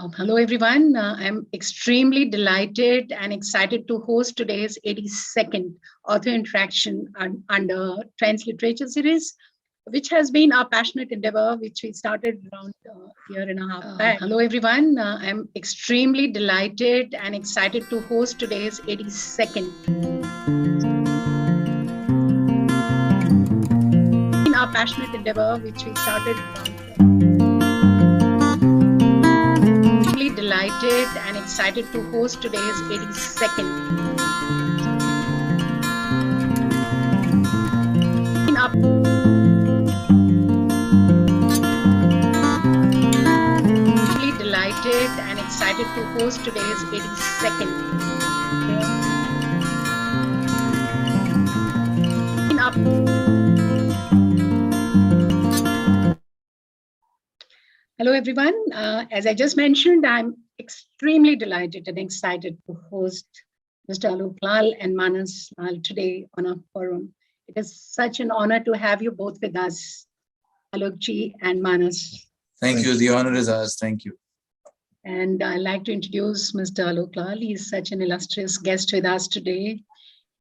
Hello, everyone. I'm extremely delighted and excited to host today's 82nd author interaction under Trends Literature series, which has been our passionate endeavor, which we started around a year and a half back. Hello, everyone. I'm extremely delighted and excited to host today's 82nd. Our passionate endeavor, which we started around. Delighted and excited to host today's 82nd. Delighted and excited to host today's 82nd. Hello, everyone. As I just mentioned, I'm extremely delighted and excited to host Mr. Aloke Lal and Maanas Lal today on our forum. It is such an honor to have you both with us, Alokji and Maanas. Thank you. The honor is ours. Thank you. And I'd like to introduce Mr. Aloke Lal. He's such an illustrious guest with us today.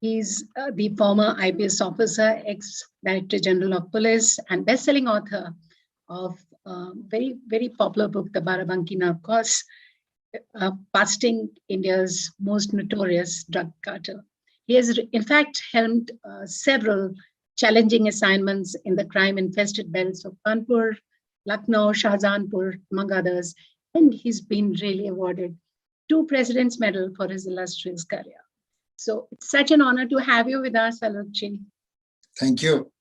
He's the former IPS officer, ex-Director General of Police, and best-selling author of very, very popular book, The Barabanki Narcos, busting India's most notorious drug cartel. He has, in fact, helmed several challenging assignments in the crime-infested belts of Kanpur, Lucknow, Shahjahanpur, among others, and he's been really awarded 2 President's Medal for his illustrious career. So it's such an honor to have you with us, Alokji. Thank you.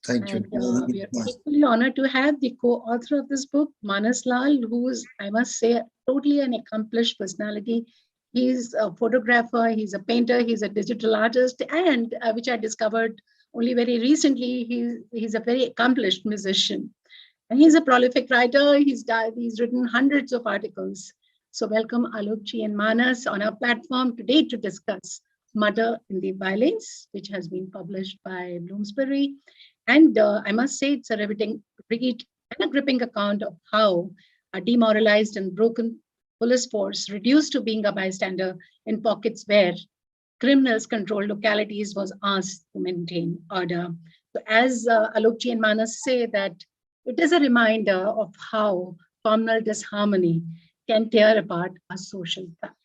Thank you. We are equally honored to have the co-author of this book, Maanas Lal, who is, I must say, totally an accomplished personality. He's a photographer, he's a painter, he's a digital artist, and which I discovered only very recently, he's a very accomplished musician. And he's a prolific writer. He's written hundreds of articles. So welcome Alokji and Maanas on our platform today to discuss Murder in the Bylanes, which has been published by Bloomsbury. And I must say it's a riveting read and a gripping account of how a demoralized and broken police force reduced to being a bystander in pockets where criminals controlled localities was asked to maintain order. So as Alokji and Maanas say that it is a reminder of how communal disharmony can tear apart our social fabric.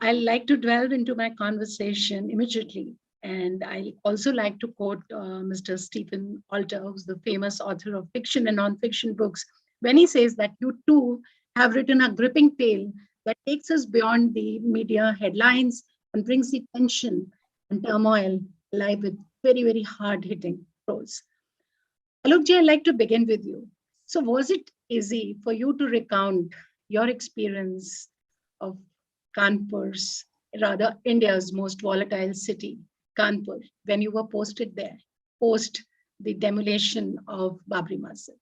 I'd like to delve into my conversation immediately. And I also like to quote Mr. Stephen Alter, who's the famous author of fiction and non-fiction books, when he says that you too have written a gripping tale that takes us beyond the media headlines and brings the tension and turmoil alive with very, very hard-hitting prose. Alokji, I'd like to begin with you. So was it easy for you to recount your experience of Kanpur's, rather India's most volatile city, Kanpur, when you were posted there, post the demolition of Babri Masjid?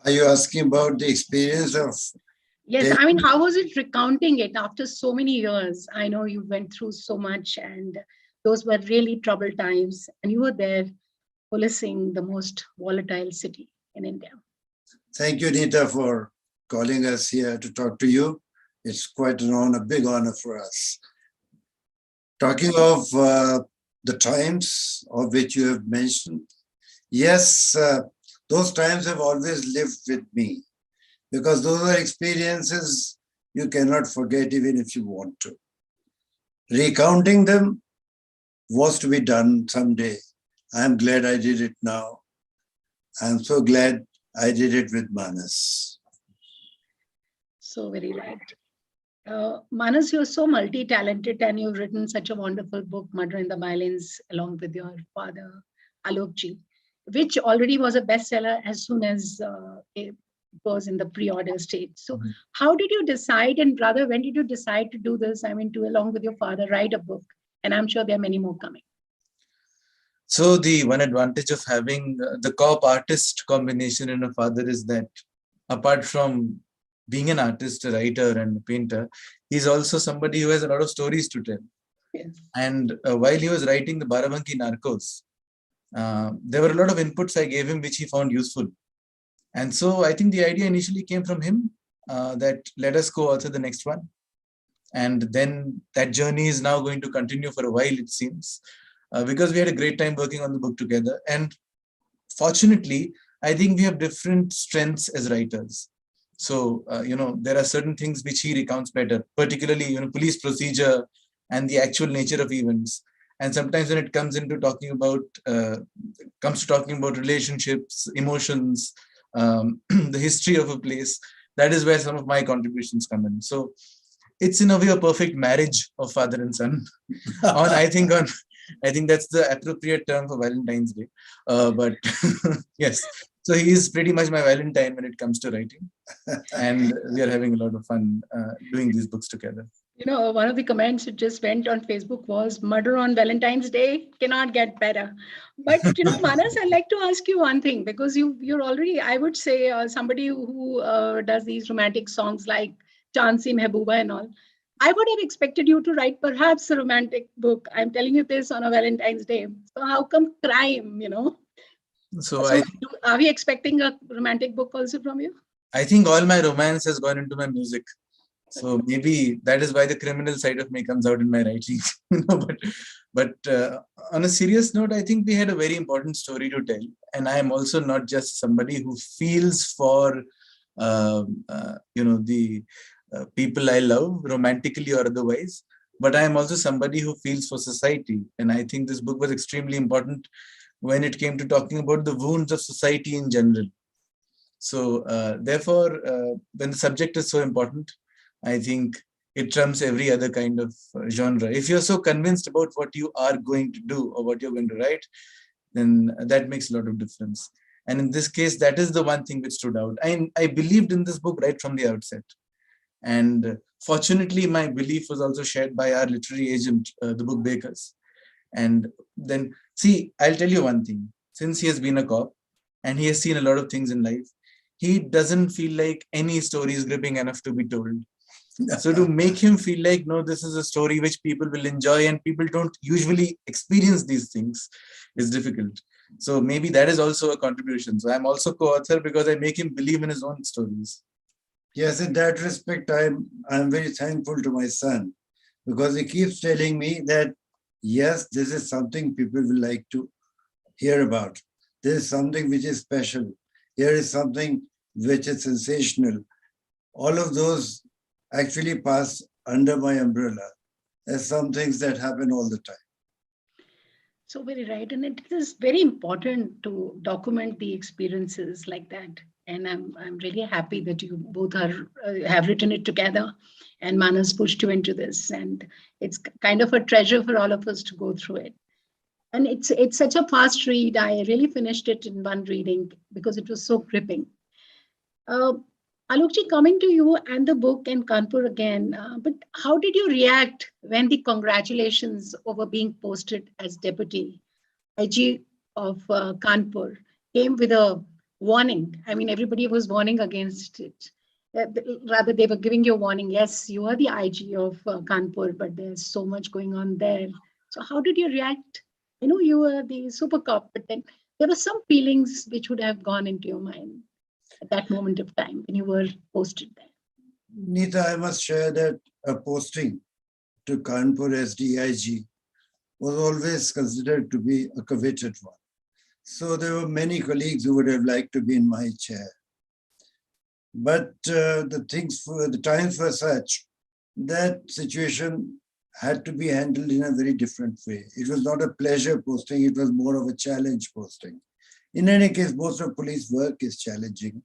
Are you asking about the experience of? Yes, I mean, how was it recounting it after so many years? I know you went through so much and those were really troubled times and you were there policing the most volatile city in India. Thank you, Neeta, for calling us here to talk to you. It's quite an honor, big honor for us. Talking of the times of which you have mentioned, yes, those times have always lived with me because those are experiences you cannot forget even if you want to. Recounting them was to be done someday. I'm glad I did it now. I'm so glad I did it with Maanas. So very right. Maanas, you're so multi-talented and you've written such a wonderful book, Murder in the Bylanes, along with your father, Alokji, which already was a bestseller as soon as it was in the pre-order stage. So how did you decide, and rather, when did you decide to do this? I mean, to, along with your father, write a book? And I'm sure there are many more coming. So the one advantage of having the cop-artist combination in a father is that apart from being an artist, a writer and a painter, he's also somebody who has a lot of stories to tell. Yes. And while he was writing the Barabanki Narcos, there were a lot of inputs I gave him which he found useful. And so I think the idea initially came from him, that let us co-author the next one. And then that journey is now going to continue for a while, it seems, because we had a great time working on the book together. And fortunately, I think we have different strengths as writers. So, there are certain things which he recounts better, particularly, police procedure and the actual nature of events. And sometimes when it comes into talking about relationships, emotions, the history of a place, that is where some of my contributions come in. So it's in a way a perfect marriage of father and son. I think that's the appropriate term for Valentine's Day. But yes, so he is pretty much my Valentine when it comes to writing, and we are having a lot of fun doing these books together. One of the comments that just went on Facebook was murder on Valentine's Day cannot get better. But, Manas, I'd like to ask you one thing, because you're already, I would say, somebody who does these romantic songs like Chansi Mehbooba and all. I would have expected you to write perhaps a romantic book. I'm telling you this on a Valentine's Day. So how come crime, So are we expecting a romantic book also from you? I think all my romance has gone into my music. So maybe that is why the criminal side of me comes out in my writing. But on a serious note, I think we had a very important story to tell. And I am also not just somebody who feels for, the people I love, romantically or otherwise, but I am also somebody who feels for society. And I think this book was extremely important when it came to talking about the wounds of society in general. So therefore, when the subject is so important, I think it trumps every other kind of genre. If you're so convinced about what you are going to do or what you're going to write, then that makes a lot of difference. And in this case, that is the one thing which stood out. I believed in this book right from the outset. And fortunately, my belief was also shared by our literary agent, the Book Bakers. And then, see, I'll tell you one thing. Since he has been a cop and he has seen a lot of things in life, he doesn't feel like any story is gripping enough to be told. So to make him feel like, no, this is a story which people will enjoy and people don't usually experience these things is difficult. So maybe that is also a contribution. So I'm also co-author because I make him believe in his own stories. Yes, in that respect, I'm very thankful to my son, because he keeps telling me that, yes, this is something people will like to hear about. This is something which is special. Here is something which is sensational. All of those actually pass under my umbrella as some things that happen all the time. So very right. And it is very important to document the experiences like that. And I'm really happy that you both are have written it together, and Manas pushed you into this. And it's kind of a treasure for all of us to go through it. And it's such a fast read. I really finished it in one reading because it was so gripping. Alokji, coming to you and the book and Kanpur again, but how did you react when the congratulations over being posted as deputy IG of Kanpur came with a warning? I mean, everybody was warning against it. Rather, they were giving you a warning. Yes, you are the IG of Kanpur, but there's so much going on there. So how did you react? I know you were the super cop, but then there were some feelings which would have gone into your mind at that moment of time when you were posted there. Neeta, I must share that a posting to Kanpur as DIG was always considered to be a coveted one. So there were many colleagues who would have liked to be in my chair. But the times were such that situation had to be handled in a very different way. It was not a pleasure posting, it was more of a challenge posting. In any case, most of police work is challenging.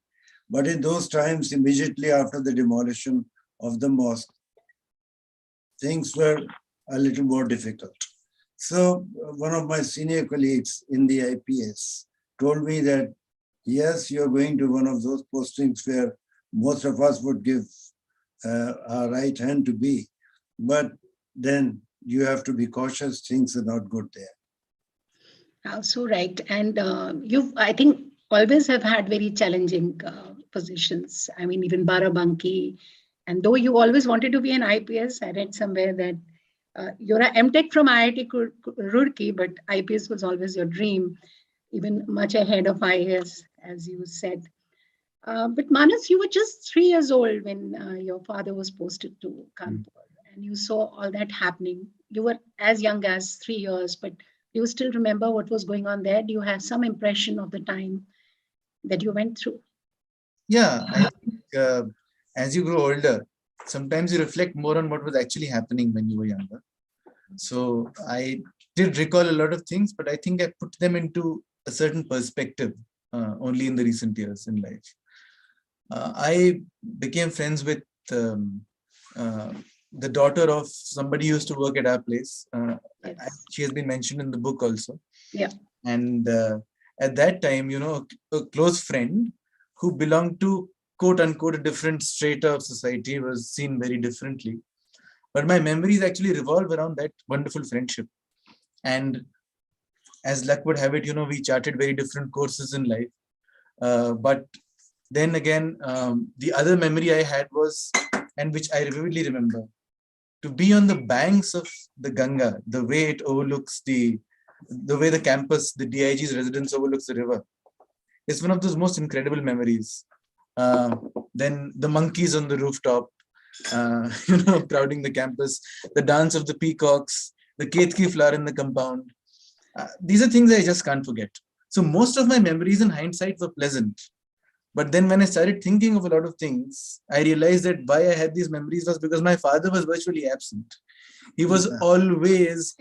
But in those times, immediately after the demolition of the mosque, things were a little more difficult. So one of my senior colleagues in the IPS told me that, yes, you're going to one of those postings where most of us would give our right hand to be, but then you have to be cautious, things are not good there. Also right. And you, I think, always have had very challenging positions. I mean, even Barabanki. And though you always wanted to be an IPS, I read somewhere that you're an MTech from IIT Roorkee, but IPS was always your dream, even much ahead of IAS, as you said. But Manas, you were just 3 years old when your father was posted to Kanpur, and you saw all that happening. You were as young as 3 years, but do you still remember what was going on there? Do you have some impression of the time that you went through? Yeah, I think as you grow older, sometimes you reflect more on what was actually happening when you were younger. So I did recall a lot of things, but I think I put them into a certain perspective only in the recent years in life. I became friends with uh, the daughter of somebody who used to work at our place. Yes. She has been mentioned in the book also. Yeah. And at that time, a close friend who belonged to quote unquote a different strata of society was seen very differently. But my memories actually revolve around that wonderful friendship. And as luck would have it, we charted very different courses in life. But then again, the other memory I had was, and which I vividly remember, to be on the banks of the Ganga, the way it overlooks the way the campus, the DIG's residence overlooks the river. It's one of those most incredible memories. Then the monkeys on the rooftop, crowding the campus, the dance of the peacocks, the ketki flower in the compound. These are things I just can't forget. So most of my memories in hindsight were pleasant. But then when I started thinking of a lot of things, I realized that why I had these memories was because my father was virtually absent. He was always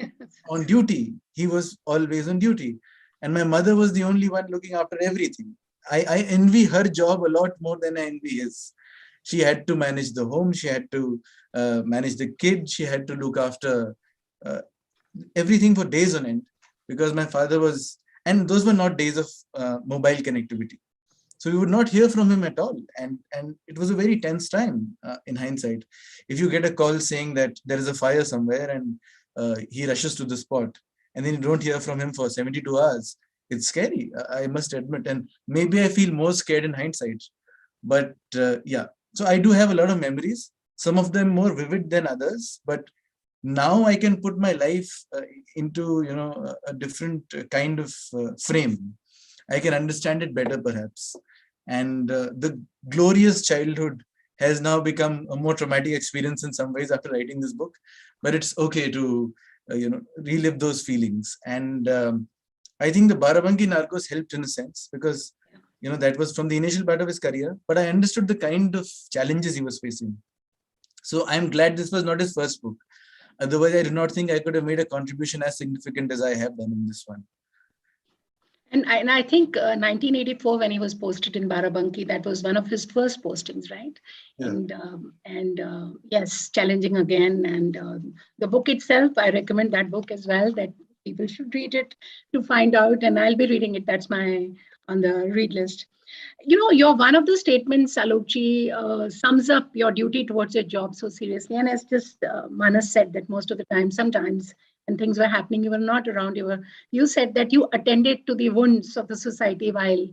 on duty. He was always on duty. And my mother was the only one looking after everything. I envy her job a lot more than I envy his. She had to manage the home. She had to manage the kids. She had to look after uh, everything for days on end because my father was, and those were not days of mobile connectivity. So we would not hear from him at all. And it was a very tense time in hindsight. If you get a call saying that there is a fire somewhere and he rushes to the spot and then you don't hear from him for 72 hours, it's scary, I must admit. And maybe I feel more scared in hindsight. But yeah, so I do have a lot of memories, some of them more vivid than others. But now I can put my life into, a different kind of frame. I can understand it better, perhaps. And the glorious childhood has now become a more traumatic experience in some ways after writing this book. But it's okay to, relive those feelings. And I think the Barabanki Narcos helped in a sense because, that was from the initial part of his career. But I understood the kind of challenges he was facing. So I'm glad this was not his first book. Otherwise, I do not think I could have made a contribution as significant as I have done in this one. And I think 1984, when he was posted in Barabanki, that was one of his first postings, right? Yeah. And yes, challenging again. And the book itself, I recommend that book as well, that people should read it to find out. And I'll be reading it. That's my on the read list. Your one of the statements, Alokji, sums up your duty towards your job so seriously. And as just Manas said, that most of the time, sometimes when things were happening, you were not around. You said that you attended to the wounds of the society while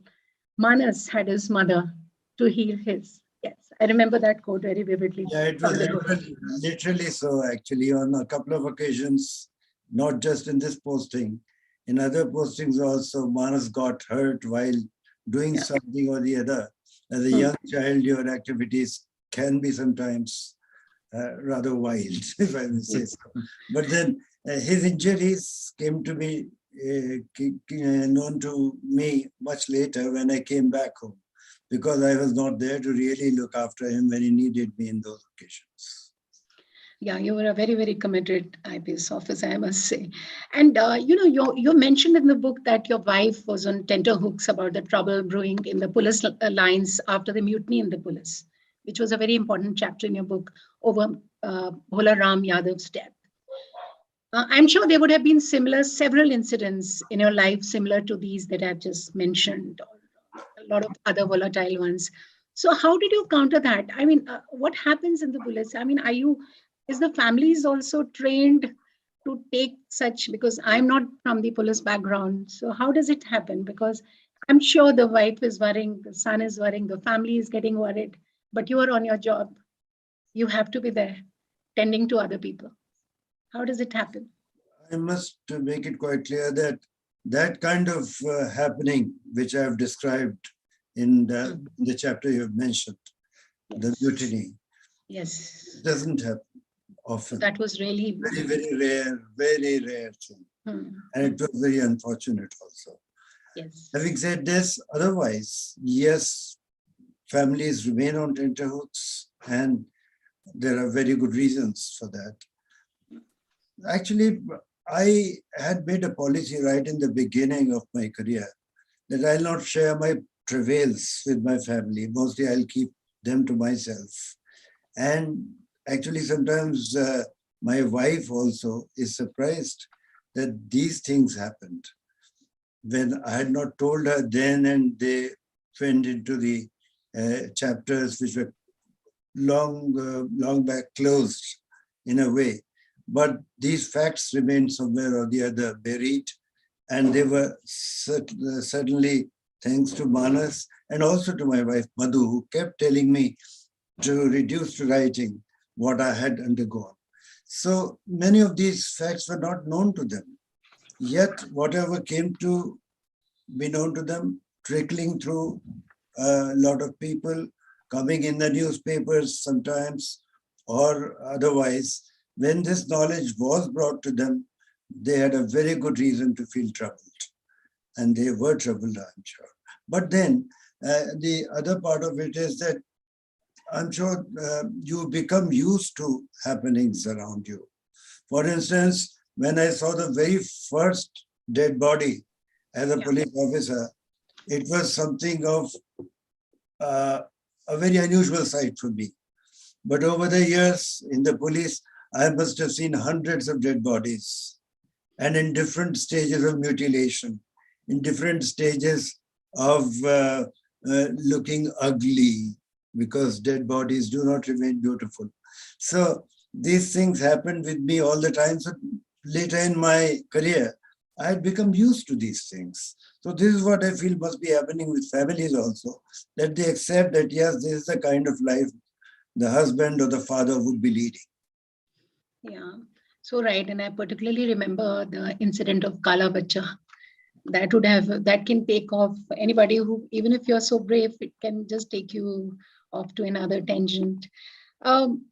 Manas had his mother to heal his. Yes, I remember that quote very vividly. Yeah, it was literally so, actually, on a couple of occasions, not just in this posting. In other postings also, Manas got hurt while doing something or the other. As a young child, your activities can be sometimes rather wild, if I may say so. But then his injuries came to be known to me much later when I came back home, because I was not there to really look after him when he needed me in those occasions. Yeah, you were a very, very committed IPS officer, I must say. And, you mentioned in the book that your wife was on tenterhooks about the trouble brewing in the police lines after the mutiny in the police, which was a very important chapter in your book over Bhola Ram Yadav's death. I'm sure there would have been several incidents in your life similar to these that I've just mentioned, or a lot of other volatile ones. So how did you counter that? I mean, what happens in the police? I mean, is the families also trained to take such, because I'm not from the police background. So how does it happen? Because I'm sure the wife is worrying, the son is worrying, the family is getting worried, but you are on your job. You have to be there tending to other people. How does it happen? I must make it quite clear that that kind of happening, which I've described in the chapter you have mentioned, the mutiny. Yes. It doesn't happen often. That was really Very rare thing. And it was very unfortunate also. Yes. Having said this, otherwise, yes, families remain on tenterhooks, and there are very good reasons for that. Actually, I had made a policy right in the beginning of my career that I'll not share my travails with my family. Mostly I'll keep them to myself. And actually, sometimes my wife also is surprised that these things happened. When I had not told her then, and they went into the chapters which were long back closed in a way. But these facts remained somewhere or the other buried, and they were certainly thanks to Maanas and also to my wife Madhu, who kept telling me to reduce to writing what I had undergone. So many of these facts were not known to them. Yet whatever came to be known to them, trickling through a lot of people, coming in the newspapers sometimes or otherwise, when this knowledge was brought to them, they had a very good reason to feel troubled. And they were troubled, I'm sure. But then the other part of it is that I'm sure you become used to happenings around you. For instance, when I saw the very first dead body as a police officer, it was something of a very unusual sight for me. But over the years in the police, I must have seen hundreds of dead bodies, and in different stages of mutilation, in different stages of looking ugly, because dead bodies do not remain beautiful. So these things happened with me all the time. So later in my career, I had become used to these things. So this is what I feel must be happening with families also, that they accept that, yes, this is the kind of life the husband or the father would be leading. Yeah, so right. And I particularly remember the incident of Kala Bacha. That can take off anybody who, even if you're so brave, it can just take you off to another tangent.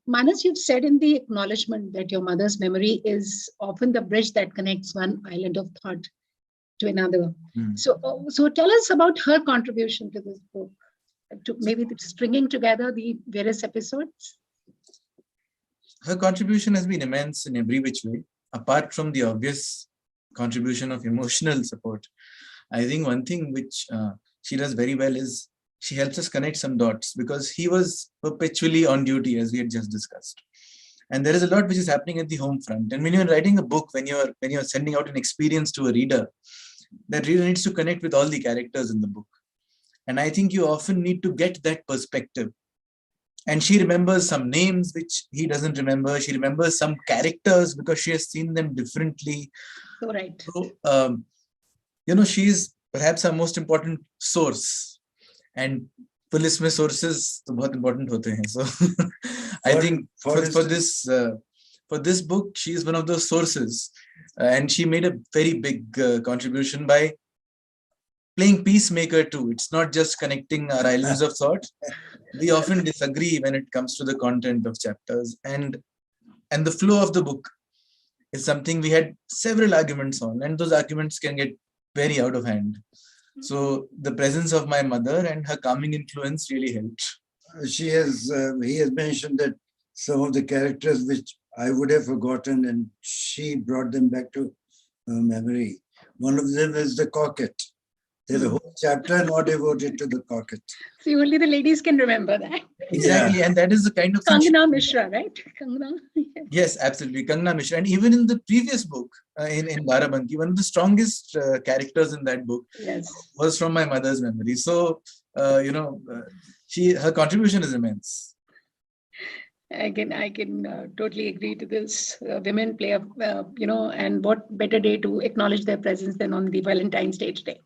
Manas, you've said in the acknowledgement that your mother's memory is often the bridge that connects one island of thought to another. So tell us about her contribution to this book, to maybe stringing together the various episodes. Her contribution has been immense in every which way, apart from the obvious contribution of emotional support. I think one thing which she does very well is she helps us connect some dots, because he was perpetually on duty, as we had just discussed. And there is a lot which is happening at the home front. And when you're writing a book, when you're sending out an experience to a reader, that reader needs to connect with all the characters in the book. And I think you often need to get that perspective. And she remembers some names which he doesn't remember. She remembers some characters because she has seen them differently. So right. So, she is perhaps our most important source. And police mein sources to bahut important hote hain. So I think for this book, she is one of those sources. And she made a very big contribution by playing peacemaker too. It's not just connecting our islands of thought. We often disagree when it comes to the content of chapters, and the flow of the book is something we had several arguments on, and those arguments can get very out of hand. So the presence of my mother and her calming influence really helped. He has mentioned that some of the characters which I would have forgotten, and she brought them back to memory. One of them is the cocket. There's a whole chapter not devoted to the cocket. See, only the ladies can remember that. Exactly, and that is the kind of Kangana Mishra, right? Kangana. Yes, absolutely, Kangana Mishra. And even in the previous book, in Barabanki, one of the strongest characters in that book was from my mother's memory. So, her contribution is immense. I can totally agree to this. Women play and what better day to acknowledge their presence than on the Valentine's Day today.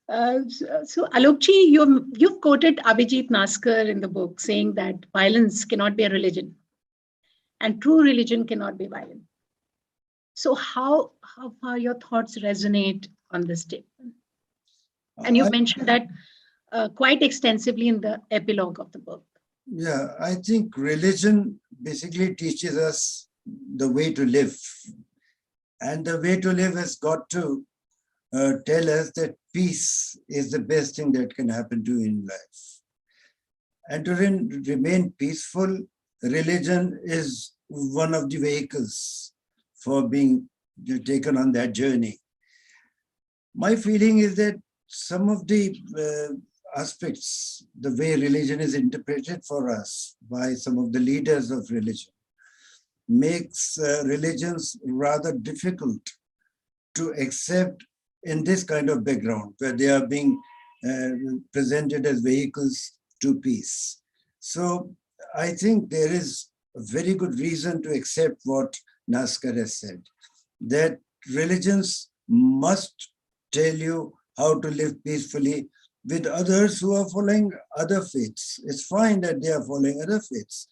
So Alokji, you've quoted Abhijit Naskar in the book saying that violence cannot be a religion and true religion cannot be violent. So how far your thoughts resonate on this statement? And you mentioned that quite extensively in the epilogue of the book. Yeah, I think religion basically teaches us the way to live. And the way to live has got to tell us that peace is the best thing that can happen to you in life. And to remain peaceful, religion is one of the vehicles for being taken on that journey. My feeling is that some of the aspects, the way religion is interpreted for us by some of the leaders of religion, makes religions rather difficult to accept in this kind of background where they are being presented as vehicles to peace. So I think there is a very good reason to accept what Naskar has said, that religions must tell you how to live peacefully with others who are following other faiths. It's fine that they are following other faiths,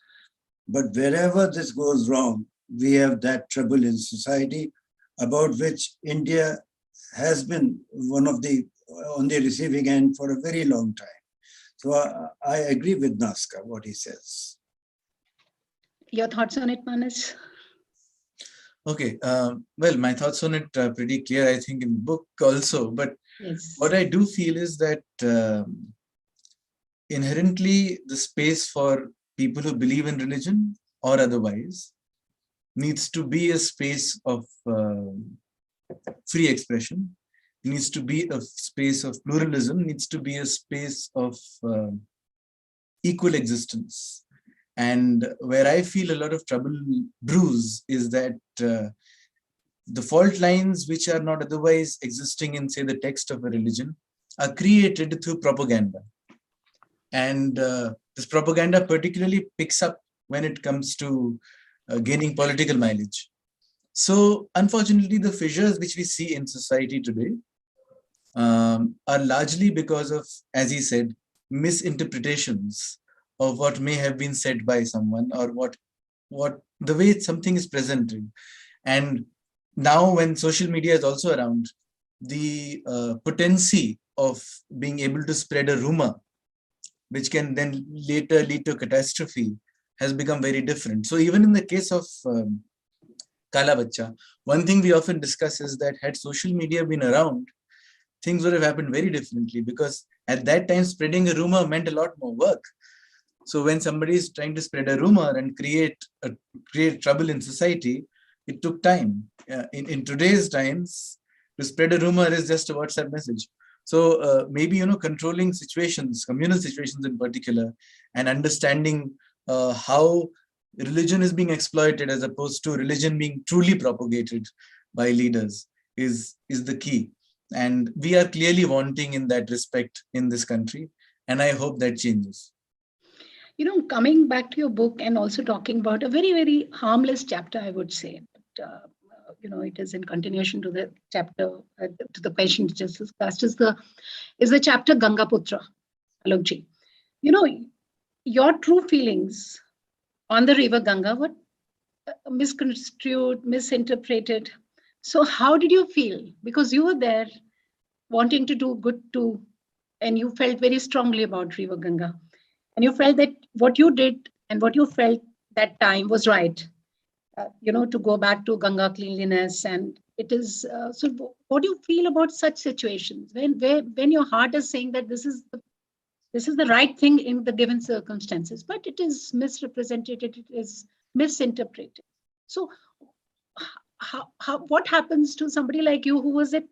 but wherever this goes wrong, we have that trouble in society about which India has been one of the on the receiving end for a very long time. So I agree with Naskar, what he says. Your thoughts on it, Maanas? Okay, well, my thoughts on it are pretty clear, I think, in the book also. But Yes. what I do feel is that inherently the space for people who believe in religion or otherwise needs to be a space of free expression, needs to be a space of pluralism, needs to be a space of equal existence. And where I feel a lot of trouble brews is that the fault lines which are not otherwise existing in, say, the text of a religion are created through propaganda. And this propaganda particularly picks up when it comes to gaining political mileage. So unfortunately, the fissures which we see in society today are largely because of, as he said, misinterpretations of what may have been said by someone, or what the way something is presented. And now when social media is also around, the potency of being able to spread a rumor, which can then later lead to catastrophe, has become very different. So even in the case of Kala Bachcha, one thing we often discuss is that had social media been around, things would have happened very differently, because at that time spreading a rumor meant a lot more work. So when somebody is trying to spread a rumor and create trouble in society, it took time. In today's times, to spread a rumor is just a WhatsApp message. So maybe, controlling situations, communal situations in particular, and understanding how religion is being exploited as opposed to religion being truly propagated by leaders is the key. And we are clearly wanting in that respect in this country. And I hope that changes. Coming back to your book and also talking about a very, very harmless chapter, I would say. But, it is in continuation to the chapter, to the question just discussed, is the chapter Gangaputra, Alokji. Your true feelings on the river Ganga were misconstrued, misinterpreted. So how did you feel? Because you were there wanting to do good too, and you felt very strongly about river Ganga. And you felt that what you did and what you felt that time was right, to go back to Ganga cleanliness. And it is, so what do you feel about such situations when your heart is saying that this is the right thing in the given circumstances, but it is misrepresented, it is misinterpreted. So what happens to somebody like you who was at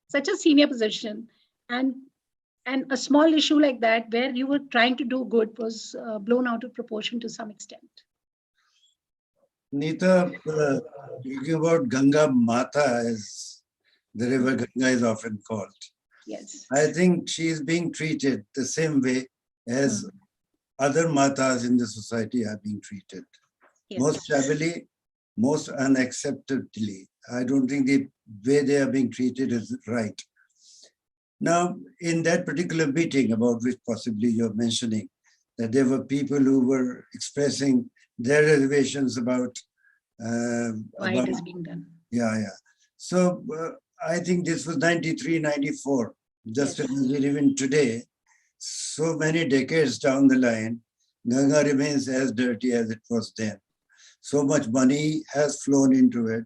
such a senior position, and a small issue like that where you were trying to do good was blown out of proportion to some extent? Neeta, talking about Ganga Mata, as the river Ganga is often called. Yes. I think she is being treated the same way as other Matas in the society are being treated. Yes. Most shabbily, most unacceptably. I don't think the way they are being treated is right. Now, in that particular meeting about which possibly you're mentioning, that there were people who were expressing their reservations about Why it is being done. Yeah. So I think this was 93, 94, just Yes. as we live in today. so many decades down the line, Ganga remains as dirty as it was then. So much money has flown into it.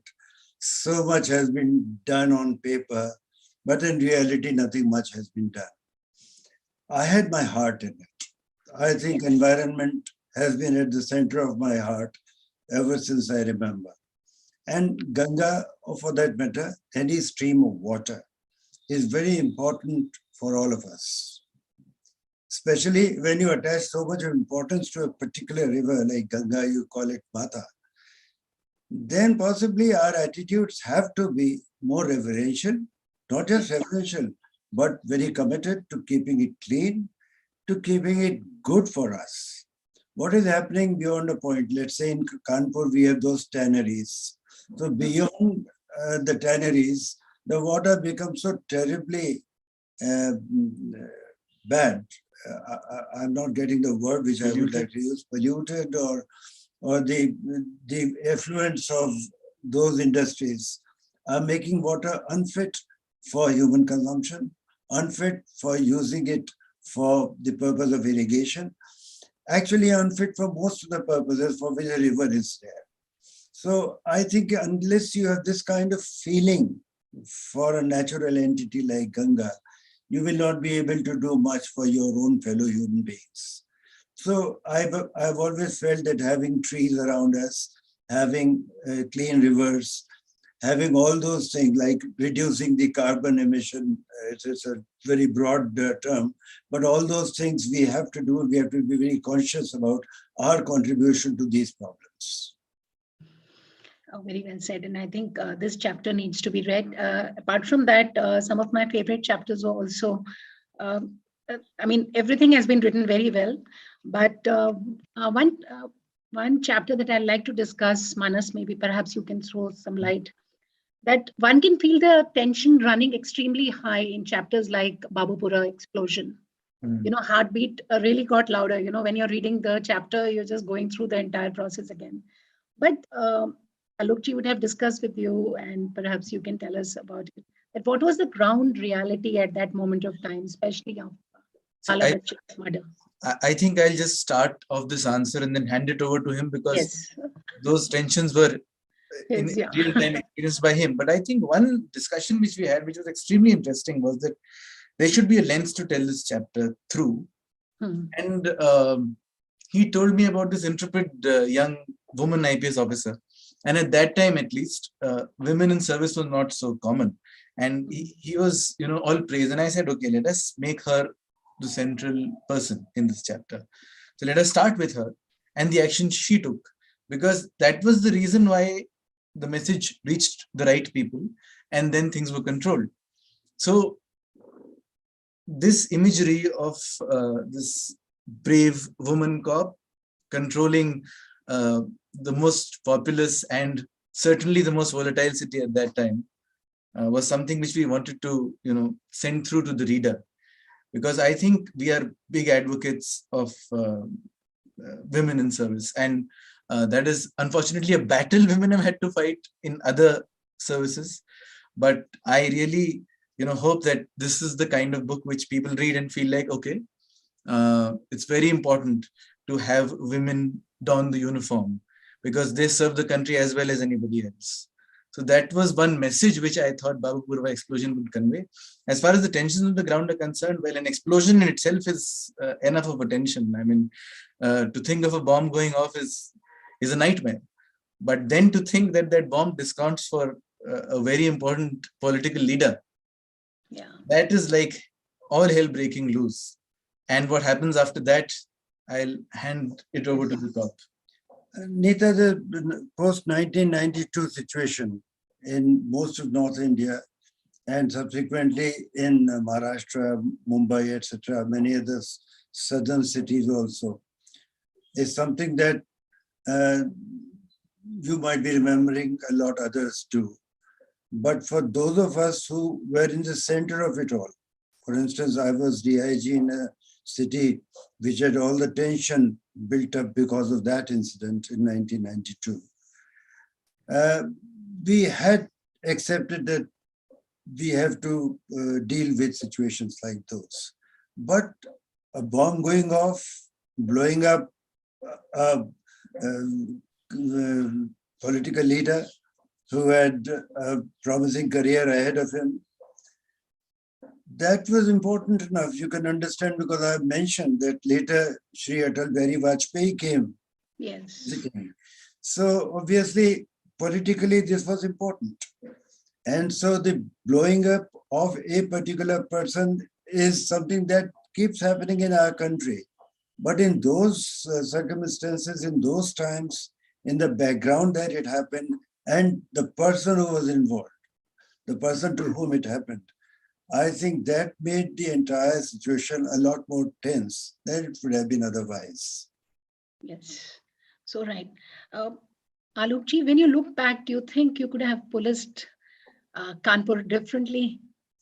So much has been done on paper, but in reality, nothing much has been done. I had my heart in it. I think environment has been at the center of my heart ever since I remember. And Ganga, or for that matter, any stream of water is very important for all of us. Especially when you attach so much importance to a particular river like Ganga, you call it Mata, then possibly our attitudes have to be more reverential, not just reverential, but very committed to keeping it clean, to keeping it good for us. What is happening beyond a point? Let's say in Kanpur, we have those tanneries. So beyond the tanneries, the water becomes so terribly bad. I'm not getting the word which I would like to use, polluted, or the effluents of those industries are making water unfit for human consumption, unfit for using it for the purpose of irrigation, actually unfit for most of the purposes for which a river is there. So I think unless you have this kind of feeling for a natural entity like Ganga, you will not be able to do much for your own fellow human beings. So I've always felt that having trees around us, having clean rivers, having all those things like reducing the carbon emission, it's a very broad term, but all those things we have to do, we have to be very conscious about our contribution to these problems. Oh, very well said. And I think this chapter needs to be read. Apart from that, some of my favorite chapters were also, I mean, everything has been written very well. But one chapter that I'd like to discuss, Manas, maybe perhaps you can throw some light, that one can feel the tension running extremely high in chapters like Babupura explosion. You know, heartbeat really got louder. You know, when you're reading the chapter, you're just going through the entire process again. But Alokji would have discussed with you, and perhaps you can tell us about it. That what was the ground reality at that moment of time, especially after Bachchan's murder? I think I'll just start off this answer and then hand it over to him, because Yes. those tensions were in Yes, yeah. real time experienced by him. But I think one discussion which we had, which was extremely interesting, was that there should be a lens to tell this chapter through. And he told me about this intrepid young woman IPS officer. And at that time, at least, women in service was not so common. And he was, you know, all praise. And I said, okay, let us make her the central person in this chapter. So let us start with her and the action she took, because that was the reason why the message reached the right people, and then things were controlled. So this imagery of this brave woman cop controlling the most populous and certainly the most volatile city at that time was something which we wanted to, you know, send through to the reader, because I think we are big advocates of women in service, and that is unfortunately a battle women have had to fight in other services. But I really, you know, hope that this is the kind of book which people read and feel like, okay, it's very important to have women don the uniform, because they serve the country as well as anybody else. So that was one message which I thought Babupura explosion would convey. As far as the tensions on the ground are concerned, well, an explosion in itself is enough of a tension. I mean, to think of a bomb going off is a nightmare. But then to think that that bomb discounts for a very important political leader, that is like all hell breaking loose. And what happens after that, I'll hand it over to the top. Neeta, the post-1992 situation in most of North India and subsequently in Maharashtra, Mumbai, etc., many other southern cities also, is something that you might be remembering, a lot others do. But for those of us who were in the center of it all, for instance, I was DIG in a city which had all the tension built up because of that incident in 1992. We had accepted that we have to deal with situations like those. But a bomb going off, blowing up a, a political leader who had a promising career ahead of him. That was important enough. You can understand because I mentioned that later Sri Atal Bihari Vajpayee came. Yes. So obviously, politically, this was important. And so the blowing up of a particular person is something that keeps happening in our country. But in those circumstances, in those times, in the background that it happened, and the person who was involved, the person to whom it happened, I think that made the entire situation a lot more tense than it would have been otherwise. Yes. So right. Alokji, when you look back, do you think you could have policed Kanpur differently?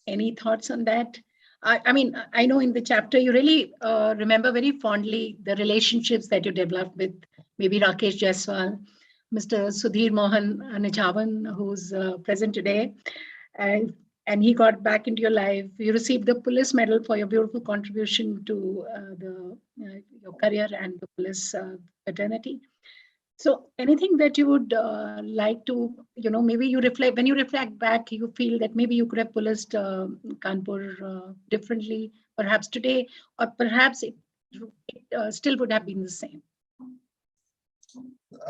Any thoughts on that? I mean, I know in the chapter you really remember very fondly the relationships that you developed with maybe Rakesh Jaiswal, Mr. Sudhir Mohan Nijavan, who's present today. And he got back into your life. You received the police medal for your beautiful contribution to your career and the police fraternity. So anything that you would like to, maybe you reflect, when you reflect back, you feel that maybe you could have policed Kanpur differently, perhaps today, or perhaps it still would have been the same.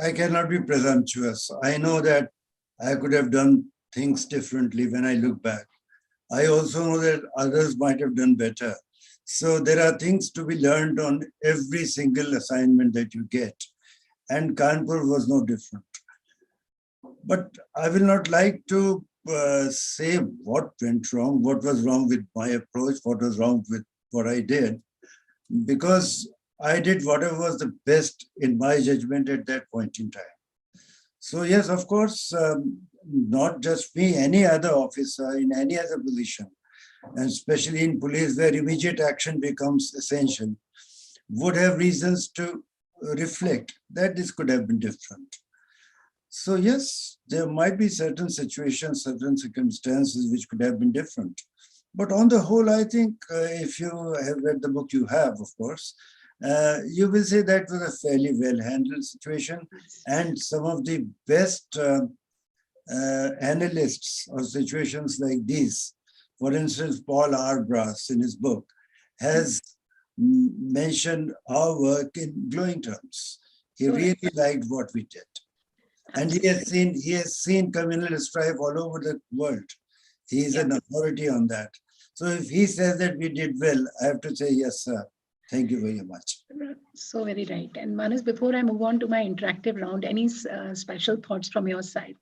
I cannot be presumptuous. I know that I could have done things differently when I look back. I also know that others might have done better. So there are things to be learned on every single assignment that you get. And Kanpur was no different. But I will not like to say what went wrong, what was wrong with my approach, what was wrong with what I did, because I did whatever was the best in my judgment at that point in time. So yes, of course, not just me, any other officer in any other position, and especially in police where immediate action becomes essential, would have reasons to reflect that this could have been different. So yes, there might be certain situations, certain circumstances which could have been different. But on the whole, I think if you have read the book, you have, of course, you will say that was a fairly well-handled situation. And some of the best analysts of situations like these, for instance, Paul R. Brass in his book, has mentioned our work in glowing terms. He really liked what we did. And he has seen communal strife all over the world. He is an authority on that. So if he says that we did well, I have to say, yes, sir. Thank you very much. So very right. And Maanas, before I move on to my interactive round, any special thoughts from your side?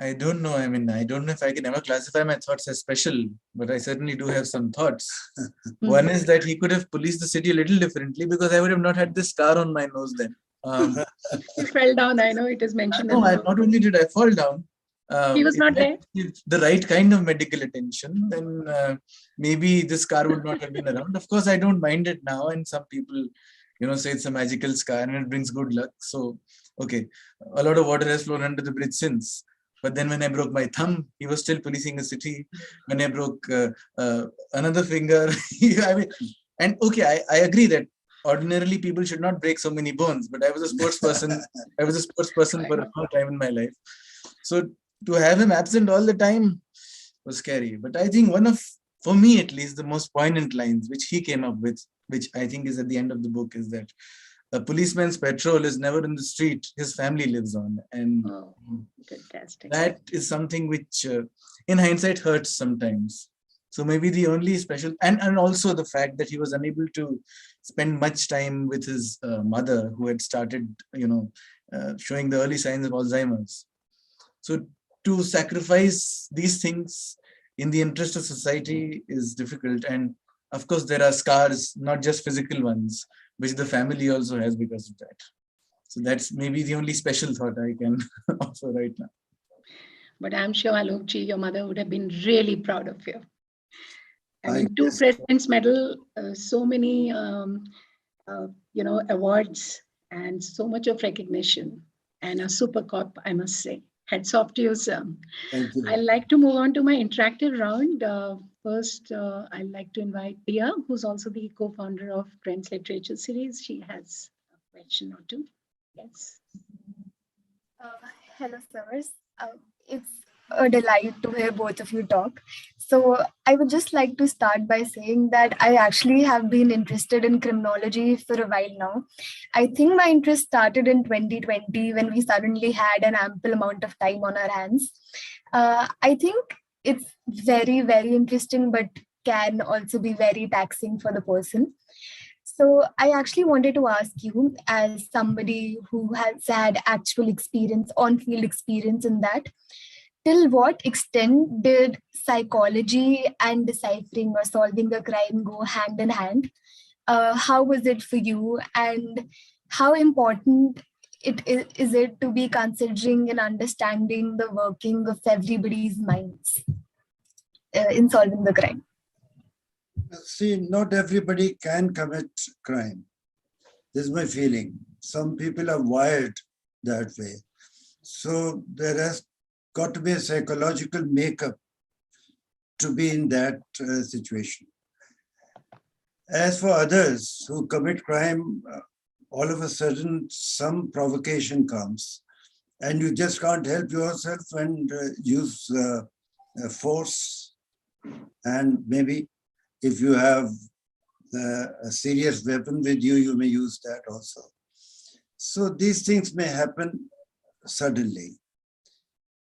I don't know. I mean, I don't know if I can ever classify my thoughts as special, but I certainly do have some thoughts. One is that he could have policed the city a little differently because I would have not had this scar on my nose then. You fell down. I know it is mentioned. No, not only did I fall down, he was not there. The right kind of medical attention, then maybe this scar would not have been around. Of course, I don't mind it now, and some people, say it's a magical scar and it brings good luck. So, okay, a lot of water has flown under the bridge since. But then when I broke my thumb, he was still policing a city. When I broke another finger, I mean, and okay, I agree that ordinarily people should not break so many bones, but I was a sports person. I was a sports person for a long time in my life. So to have him absent all the time was scary. But I think for me at least, the most poignant lines which he came up with, which I think is at the end of the book, is that a policeman's petrol is never in the street, his family lives on. And fantastic. That is something which in hindsight hurts sometimes. So maybe the only special, and also the fact that he was unable to spend much time with his mother, who had started, showing the early signs of Alzheimer's. So to sacrifice these things in the interest of society is difficult. And of course, there are scars, not just physical ones, which the family also has because of that. So that's maybe the only special thought I can offer right now. But I'm sure, Alokji, your mother would have been really proud of you. I mean, 2 President's Medal, so many, awards, and so much of recognition, and a super cop, I must say. Hats off to you, sir. Thank you. I'd like to move on to my interactive round. first, I'd like to invite Priya, who's also the co-founder of Trends Literature Series. She has a question or two. Yes. Uh, Hello, sirs. It's a delight to hear both of you talk. So, I would just like to start by saying that I actually have been interested in criminology for a while now. I think my interest started in 2020 when we suddenly had an ample amount of time on our hands. I think it's very, very interesting, but can also be very taxing for the person. So I actually wanted to ask you, as somebody who has had actual experience, on-field experience in that, till what extent did psychology and deciphering or solving a crime go hand in hand? How was it for you, and how important is it to be considering and understanding the working of everybody's minds in solving the crime? See, not everybody can commit crime. This is my feeling. Some people are wired that way. So there has got to be a psychological makeup to be in that situation. As for others who commit crime, all of a sudden some provocation comes and you just can't help yourself and use force, and maybe if you have a serious weapon with you, you may use that also. So these things may happen suddenly.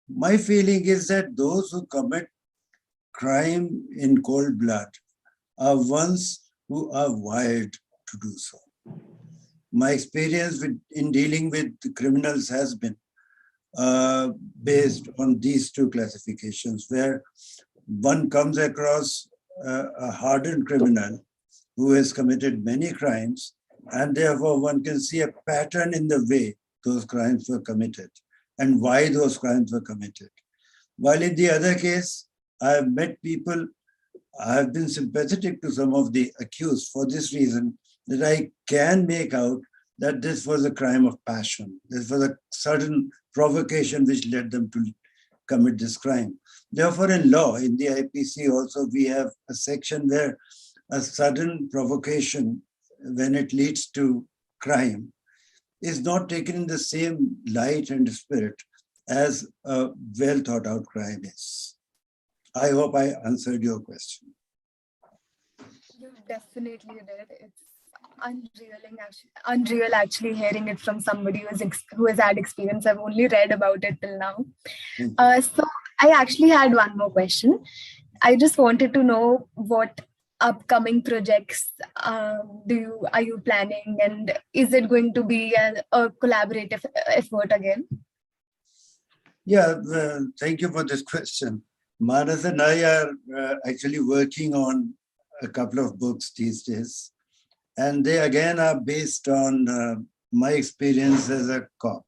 My feeling is that those who commit crime in cold blood are ones who are wired to do so. My experience in dealing with criminals has been based on these two classifications, where one comes across a hardened criminal who has committed many crimes, and therefore one can see a pattern in the way those crimes were committed and why those crimes were committed. While in the other case, I have met people, I have been sympathetic to some of the accused for this reason, that I can make out that this was a crime of passion. This was a sudden provocation which led them to commit this crime. Therefore, in law, in the IPC also, we have a section where a sudden provocation, when it leads to crime, is not taken in the same light and spirit as a well thought out crime is. I hope I answered your question. You definitely did. It's unreal actually hearing it from somebody who has had experience. I've only read about it till now. So I actually had one more question. I just wanted to know what upcoming projects are you planning, and is it going to be a collaborative effort again? Yeah, thank you for this question. Maanas and I are actually working on a couple of books these days, and they again are based on my experience as a cop.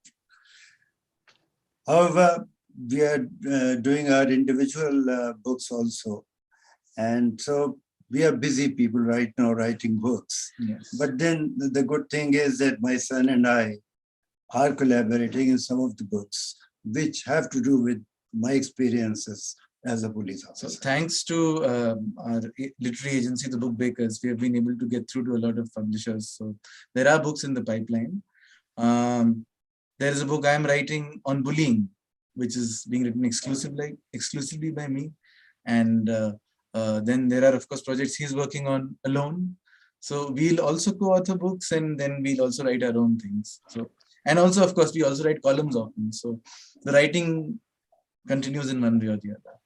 However, we are doing our individual books also, and so we are busy people right now writing books. Yes. But then the good thing is that my son and I are collaborating in some of the books which have to do with my experiences as a police officer. So thanks to our literary agency, the Book Bakers, we have been able to get through to a lot of publishers. So there are books in the pipeline. There is a book I am writing on bullying, which is being written exclusively by me. And then there are, of course, projects he's working on alone. So we'll also co-author books, and then we'll also write our own things. So, and also, of course, we also write columns often. So the writing continues in one way or the other.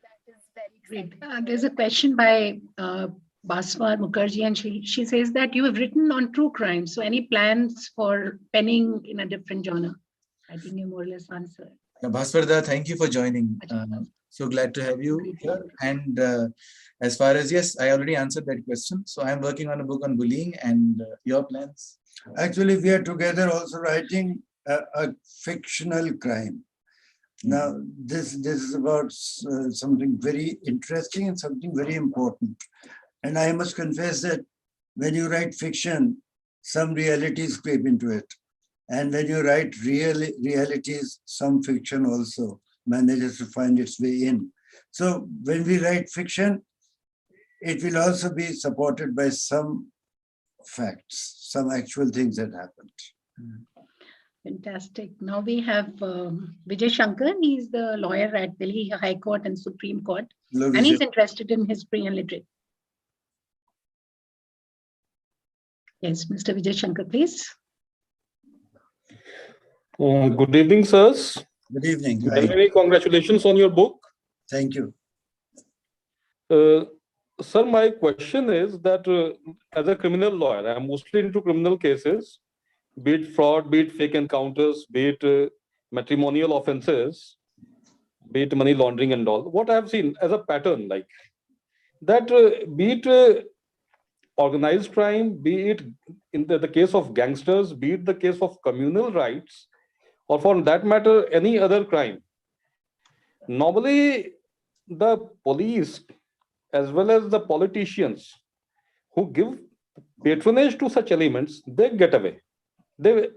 That is very Great. There's a question by Baswar Mukherjee, and she says that you have written on true crime. So any plans for penning in a different genre? I think you more or less answered. Bhaswarda, thank you for joining. So glad to have you here. And as far as, yes, I already answered that question. So I'm working on a book on bullying, and your plans? Actually, we are together also writing a fictional crime. Now, this is about something very interesting and something very important. And I must confess that when you write fiction, some realities creep into it. And when you write realities, some fiction also manages to find its way in. So when we write fiction, it will also be supported by some facts, some actual things that happened. Fantastic. Now we have Vijay Shankar. He's the lawyer at Delhi High Court and Supreme Court, Hello, and Vijay. he's interested in history and literature. Yes, Mr. Vijay Shankar, please. Good evening, sirs. Good evening. Many, Hi. many congratulations on your book. Thank you. Sir, my question is that as a criminal lawyer, I'm mostly into criminal cases, be it fraud, be it fake encounters, be it matrimonial offenses, be it money laundering and all. What I have seen as a pattern, like that, be it organized crime, be it in the case of gangsters, be it the case of communal rights, or for that matter, any other crime. Normally, the police as well as the politicians who give patronage to such elements, they get away. They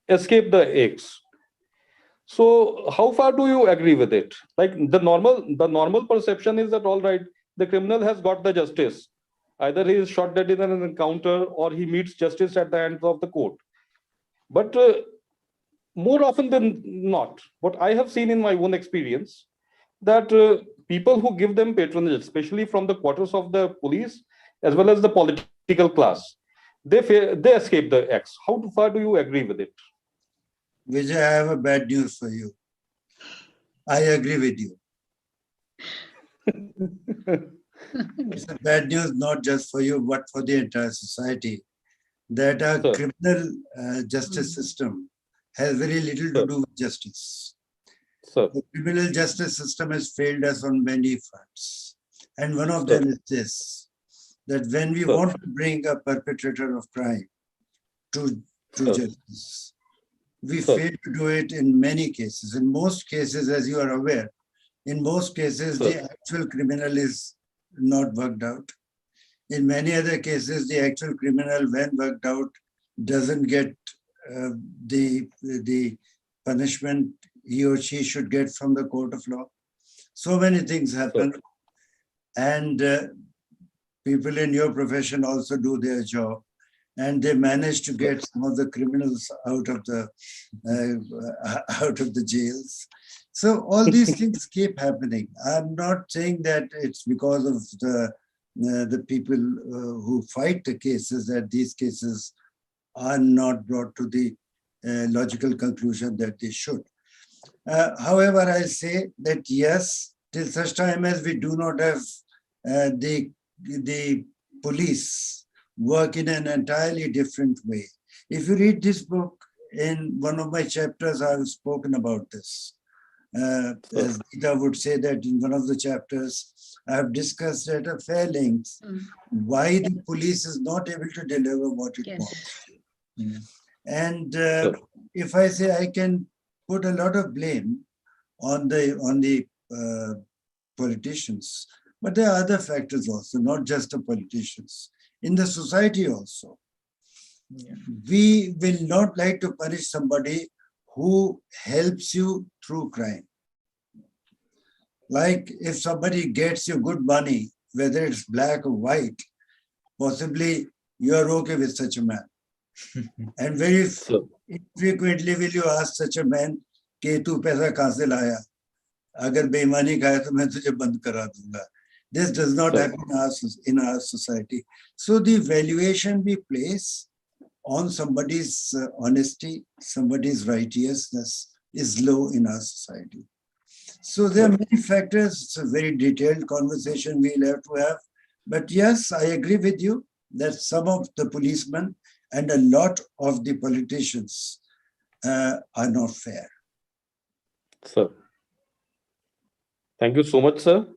escape the eggs. So how far do you agree with it? Like the normal perception is that all right, the criminal has got the justice. Either he is shot dead in an encounter or he meets justice at the end of the court. But more often than not, what I have seen in my own experience, that people who give them patronage, especially from the quarters of the police as well as the political class, they escape the X. How far do you agree with it? Vijay, I have a bad news for you. I agree with you. It's a bad news not just for you, but for the entire society, that our Sir. criminal justice system has very little to do with justice. Sir. The criminal justice system has failed us on many fronts. And one of them is this, that when we want to bring a perpetrator of crime to justice, we fail to do it in many cases. In most cases, as you are aware, in most cases, the actual criminal is not worked out. In many other cases, the actual criminal, when worked out, doesn't get the punishment he or she should get from the court of law. So many things happen. And people in your profession also do their job. And they manage to get some of the criminals out of the jails. So all these things keep happening. I'm not saying that it's because of the people who fight the cases that these cases are not brought to the logical conclusion that they should. However, I say that yes, till such time as we do not have the police work in an entirely different way. If you read this book, in one of my chapters, I've spoken about this. As Neeta would say that in one of the chapters, I've discussed at a fair length why the police is not able to deliver what it wants. And if I say I can put a lot of blame on the politicians, but there are other factors also, not just the politicians. In the society also, we will not like to punish somebody who helps you through crime. Like if somebody gets you good money, whether it's black or white, possibly you are okay with such a man. And very infrequently will you ask such a man, "Ke tu paisa kahan se laya? Agar beimani ka hai to main tujhe band kara dunga." This does not happen in our society. So the valuation we place on somebody's honesty, somebody's righteousness is low in our society. So there are many factors. It's a very detailed conversation we'll have to have. But yes, I agree with you that some of the policemen and a lot of the politicians are not fair. Sir. Thank you so much, sir.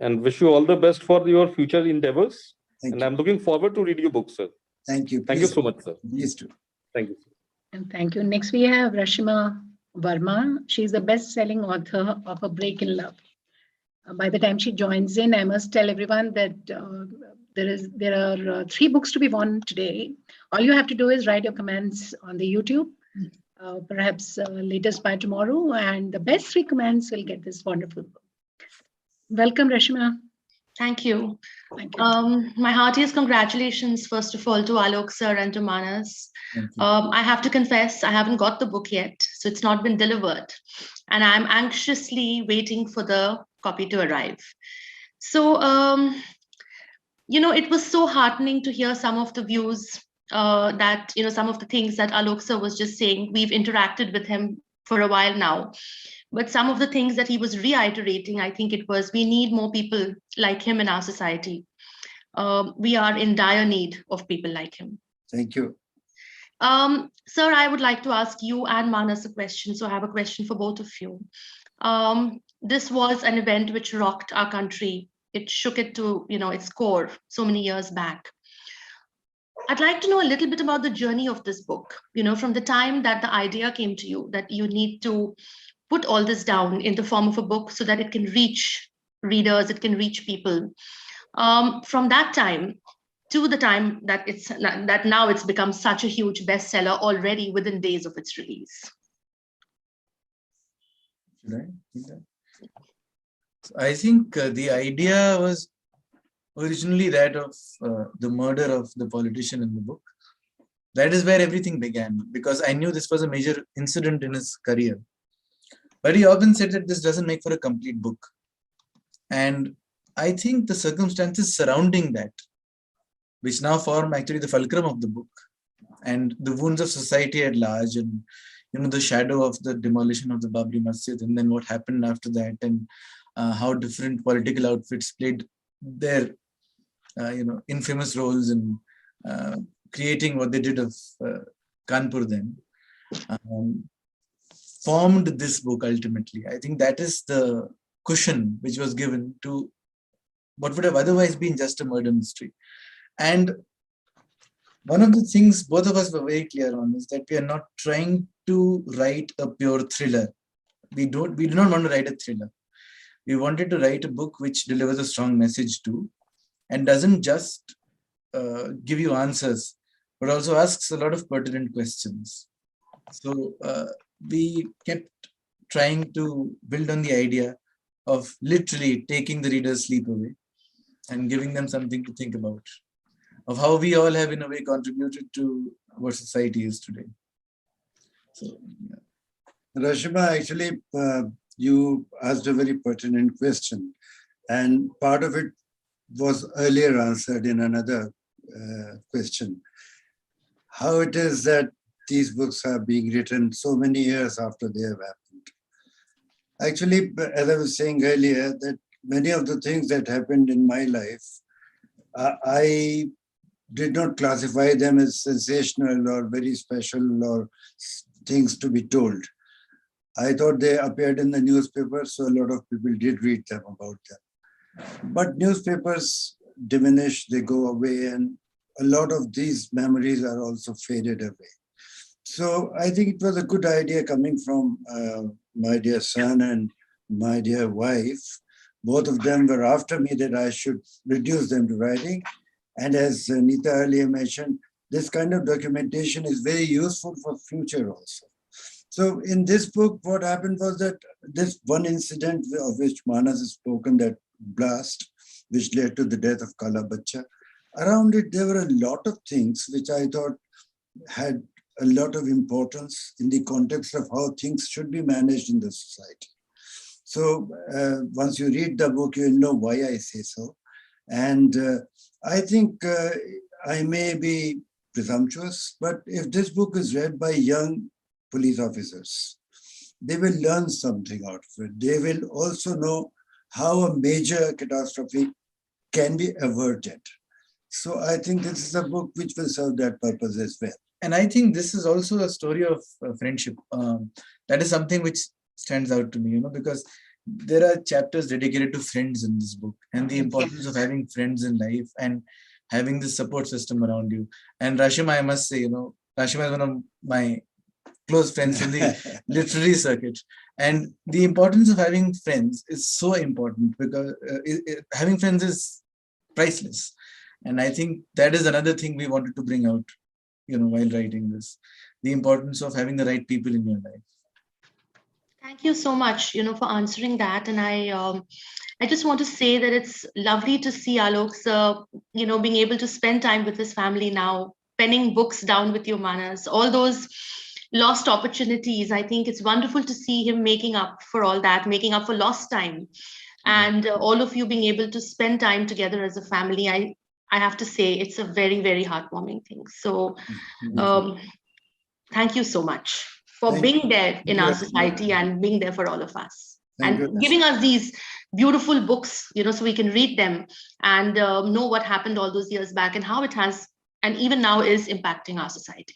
And wish you all the best for your future endeavors. And I'm looking forward to read your book, sir. Thank you. Thank you so much, sir. Please do. Thank you. And thank you. Next, we have Rashima Verma. She's the best-selling author of A Break in Love. By the time she joins in, I must tell everyone that there are 3 books to be won today. All you have to do is write your comments on the YouTube, perhaps latest by tomorrow, and the best 3 comments will get this wonderful book. Welcome, Rashima. Thank you. Thank you. My heartiest congratulations, first of all, to Alok sir and to Maanas. Thank you. I have to confess, I haven't got the book yet, so it's not been delivered. And I'm anxiously waiting for the copy to arrive. So, it was so heartening to hear some of the views that, some of the things that Alok sir was just saying. We've interacted with him for a while now. But some of the things that he was reiterating, I think it was, we need more people like him in our society. We are in dire need of people like him. Thank you. Sir, I would like to ask you and Maanas a question. So I have a question for both of you. This was an event which rocked our country. It shook it to, its core so many years back. I'd like to know a little bit about the journey of this book, from the time that the idea came to you that you need to put all this down in the form of a book so that it can reach readers, it can reach people. From that time to the time that now it's become such a huge bestseller already within days of its release. I think the idea was originally that of the murder of the politician in the book. That is where everything began, because I knew this was a major incident in his career. But he often said that this doesn't make for a complete book. And I think the circumstances surrounding that, which now form actually the fulcrum of the book, and the wounds of society at large, and the shadow of the demolition of the Babri Masjid, and then what happened after that, and how different political outfits played their infamous roles in creating what they did of Kanpur then. Formed this book ultimately. I think that is the cushion which was given to what would have otherwise been just a murder mystery. And one of the things both of us were very clear on is that we are not trying to write a pure thriller. We do not want to write a thriller. We wanted to write a book which delivers a strong message too, and doesn't just give you answers, but also asks a lot of pertinent questions. So we kept trying to build on the idea of literally taking the reader's sleep away and giving them something to think about, of how we all have in a way contributed to what society is today. So, yeah. Rashima, actually, you asked a very pertinent question, and part of it was earlier answered in another question. How it is that these books are being written so many years after they have happened. Actually, as I was saying earlier, that many of the things that happened in my life, I did not classify them as sensational or very special or things to be told. I thought they appeared in the newspaper, so a lot of people did read them about them. But newspapers diminish, they go away, and a lot of these memories are also faded away. So I think it was a good idea coming from my dear son and my dear wife. Both of them were after me that I should reduce them to writing. And as Neeta earlier mentioned, this kind of documentation is very useful for future also. So in this book, what happened was that this one incident of which Maanas has spoken, that blast, which led to the death of Kala Bacha, around it, there were a lot of things which I thought had a lot of importance in the context of how things should be managed in the society. So once you read the book, you'll know why I say so. And I think I may be presumptuous, but if this book is read by young police officers, they will learn something out of it. They will also know how a major catastrophe can be averted. So I think this is a book which will serve that purpose as well. And I think this is also a story of friendship. That is something which stands out to me, because there are chapters dedicated to friends in this book and the importance of having friends in life and having this support system around you. And Rashima, I must say, Rashima is one of my close friends in the literary circuit. And the importance of having friends is so important because having friends is priceless. And I think that is another thing we wanted to bring out, while writing this, the importance of having the right people in your life. Thank you so much, for answering that. And I just want to say that it's lovely to see Alok sir, being able to spend time with his family now, penning books down with you, Manas, all those lost opportunities. I think it's wonderful to see him making up for all that, making up for lost time, and all of you being able to spend time together as a family. I have to say it's a very, very heartwarming thing. So thank you so much for Thank being there in our you. society and being there for all of us, Thank and you. giving us these beautiful books, so we can read them and know what happened all those years back and how it has, and even now is impacting our society.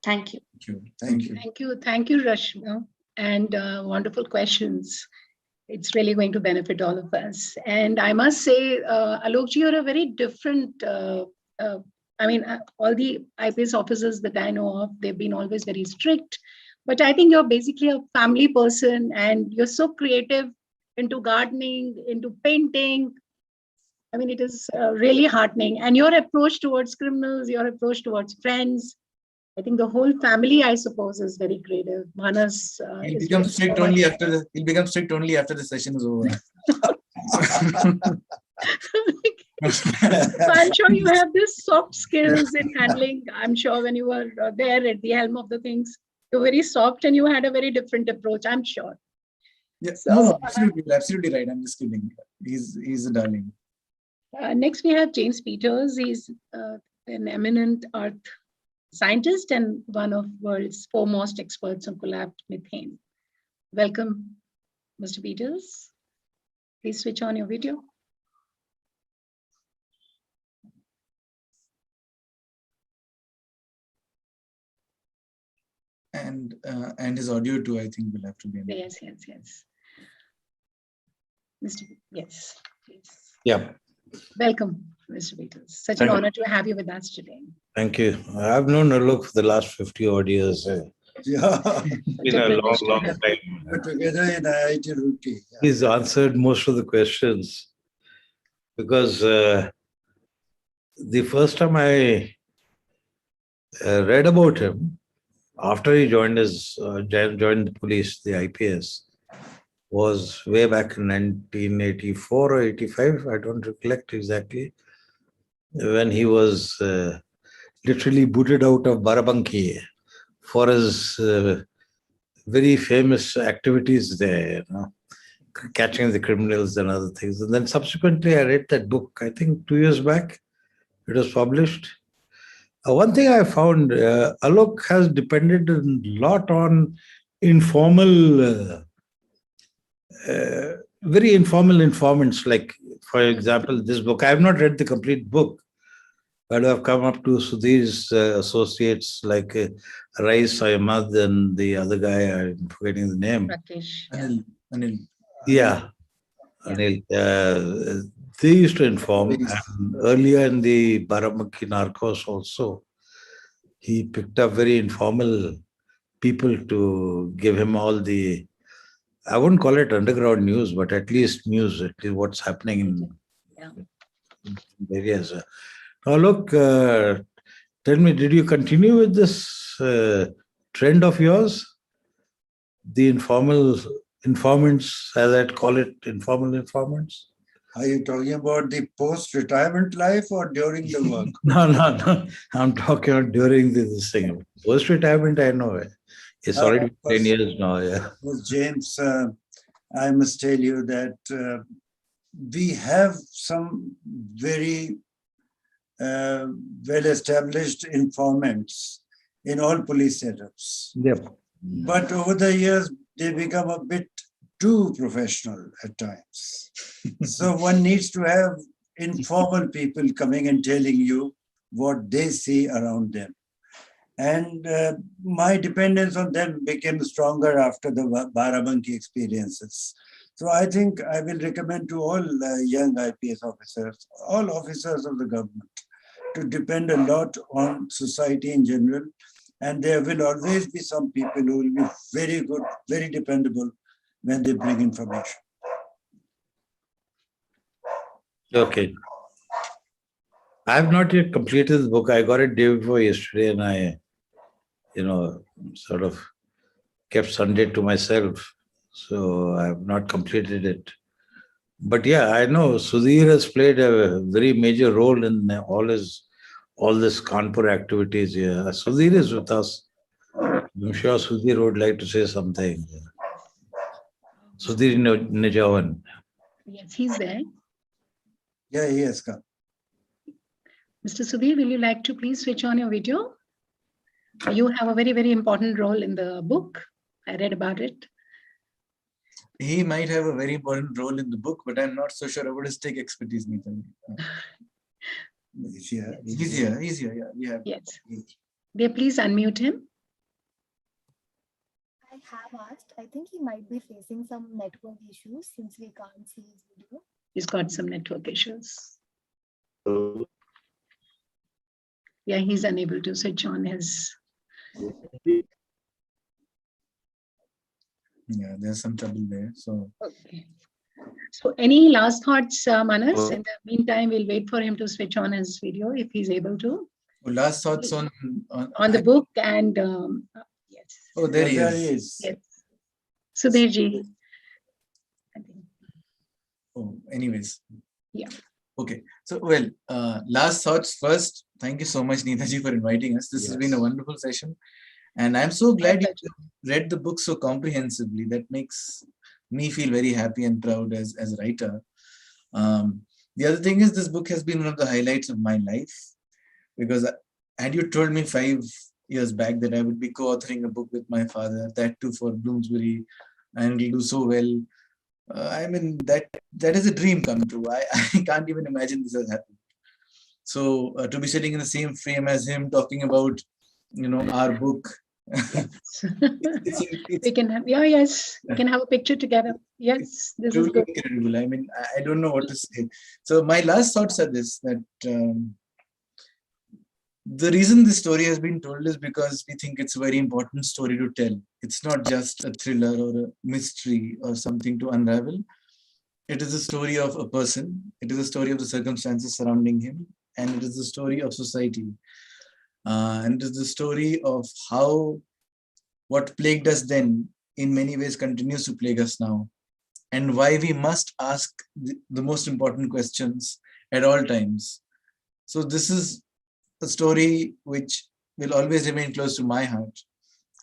Thank you. Thank you. Thank you. Thank you, Rashima, and wonderful questions. It's really going to benefit all of us. And I must say, Alokji, you're a very different, all the IPS officers that I know of, they've been always very strict, but I think you're basically a family person and you're so creative, into gardening, into painting. I mean, it is really heartening. And your approach towards criminals, your approach towards friends, I think the whole family, I suppose, is very creative. Manas He'll is become doing strict so much. only after the he'll become strict only after the session is over. So I'm sure you have this soft skills in handling. I'm sure when you were there at the helm of the things, you're very soft and you had a very different approach, I'm sure. Yeah, So, no, absolutely, absolutely right. I'm just kidding. He's a darling. Next, we have James Peters. He's an eminent earth scientist and one of world's foremost experts on collapsed methane. Welcome, Mr. Peters. Please switch on your video. And his audio too, I think, will have to be. Yes. Mr. Yes, please. Yeah. Welcome, Mr. Peters. Such Thank an you. honor to have you with us today. Thank you. I've known Aloke for the last 50 odd years. Yeah. It's been a long, long time. We're together in IIT Roorkee. Yeah. He's answered most of the questions because the first time I read about him, after he joined joined the police, the IPS, was way back in 1984 or 85. I don't recollect exactly, when he was literally booted out of Barabanki for his very famous activities there, catching the criminals and other things. And then subsequently, I read that book, I think 2 years back, it was published. One thing I found, Alok has depended a lot on informal, very informal informants. Like, for example, this book. I have not read the complete book, but I've come up to Sudhir's associates like Rais Ahmad and the other guy, I'm forgetting the name. Rakesh. Anil. Yeah. Anil. They used to inform. And earlier in the Barabanki Narcos also, he picked up very informal people to give him all the, I wouldn't call it underground news, but at least news, at least what's happening in areas. Now look, tell me, did you continue with this trend of yours? The informants, as I'd call it, informal informants? Are you talking about the post-retirement life or during the work? No. I'm talking about during this thing. Post-retirement, I know. It's already 10 years now, yeah. James, I must tell you that we have some very well-established informants in all police setups. Yep. But over the years, they become a bit too professional at times. So one needs to have informal people coming and telling you what they see around them. And my dependence on them became stronger after the Barabanki experiences. So I think I will recommend to all young IPS officers, all officers of the government, to depend a lot on society in general. And there will always be some people who will be very good, very dependable when they bring information. Okay. I have not yet completed the book. I got it day before yesterday and I, sort of kept Sunday to myself. So I have not completed it. But yeah, I know Sudhir has played a very major role in all this Kanpur activities here. Sudhir is with us. I'm sure Sudhir would like to say something. Sudhir Nijawan. Yes, he's there. Yeah, he has come. Mr. Sudhir, will you like to please switch on your video? You have a very, very important role in the book. I read about it. He might have a very important role in the book, but I'm not so sure about his tech expertise, Neeta. He's here. He's here. Yeah, we have. Yes. Dear, please unmute him. I have asked. I think he might be facing some network issues since we can't see his video. He's got some network issues. Yeah, he's unable to switch on his. Yeah, there's some trouble there. So, Okay. So any last thoughts, Manas? In the meantime, we'll wait for him to switch on his video if he's able to. last thoughts on the book and yes. Oh, there he There is. he is. Yes. Sudhirji. I think. Oh, anyways. Yeah. Okay. So, well, last thoughts first. Thank you so much, Neetaji, for inviting us. This has been a wonderful session. And I'm so glad you read the book so comprehensively. That makes me feel very happy and proud as a writer. The other thing is this book has been one of the highlights of my life, because had you told me 5 years back that I would be co-authoring a book with my father, that too for Bloomsbury, and it'll do so well, I mean, that is a dream come true. I can't even imagine this has happened. So to be sitting in the same frame as him talking about, our book. We can have, yes, we can have a picture together. Yes, this is good. Incredible. I mean, I don't know what to say. So my last thoughts are this, that the reason this story has been told is because we think it's a very important story to tell. It's not just a thriller or a mystery or something to unravel. It is a story of a person. It is a story of the circumstances surrounding him. And it is the story of society. And it is the story of how what plagued us then in many ways continues to plague us now, and why we must ask the most important questions at all times. So this is a story which will always remain close to my heart.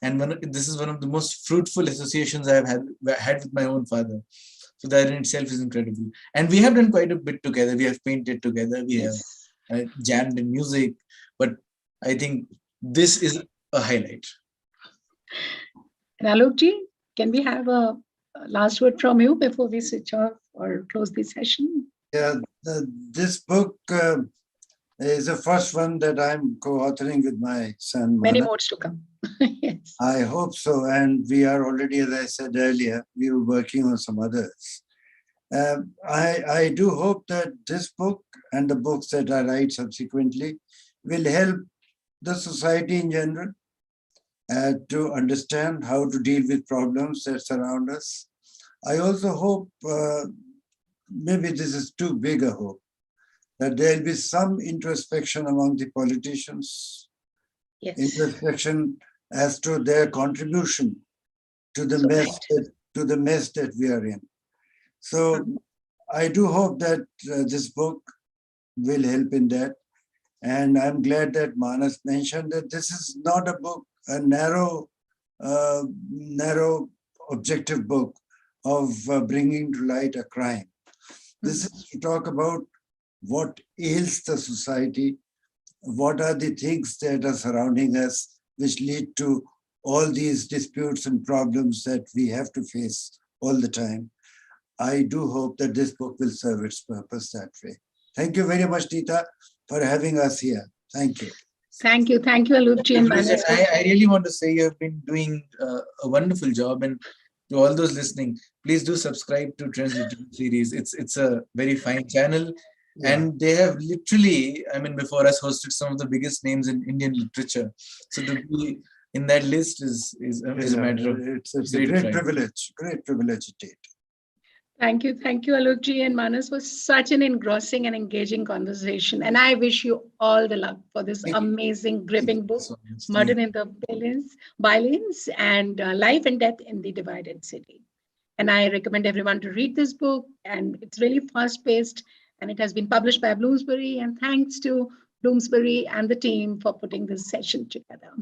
And this is one of the most fruitful associations I have had with my own father. So that in itself is incredible. And we have done quite a bit together. We have painted together. We have jammed in music. But I think this is a highlight. And Alokji, can we have a last word from you before we switch off or close the session? Yeah, this book is the first one that I'm co-authoring with my son. Many Maanas. more to come. Yes. I hope so. And we are already, as I said earlier, we were working on some others. I do hope that this book and the books that I write subsequently will help the society in general to understand how to deal with problems that surround us. I also hope, maybe this is too big a hope, that there will be some introspection among the politicians, Yes. introspection as to their contribution to the mess that we are in. So I do hope that this book will help in that. And I'm glad that Maanas mentioned that this is not a book, a narrow objective book of bringing to light a crime. This is to talk about what ails the society, what are the things that are surrounding us which lead to all these disputes and problems that we have to face all the time. I do hope that this book will serve its purpose that way. Thank you very much, Neeta, for having us here. Thank you. Thank you, Alokji and Maanas. I really want to say you have been doing a wonderful job, and to all those listening, please do subscribe to Trends Literature Series. It's a very fine channel, and they have literally, I mean, before us, hosted some of the biggest names in Indian literature. So to be in that list is a matter of it's a great privilege indeed. Thank you, Alok ji and Manas, for such an engrossing and engaging conversation. And I wish you all the luck for this Thank you. amazing, gripping book, So much. Murder in the Bylanes, and Life and Death in the Divided City. And I recommend everyone to read this book. And it's really fast-paced, and it has been published by Bloomsbury. And thanks to Bloomsbury and the team for putting this session together.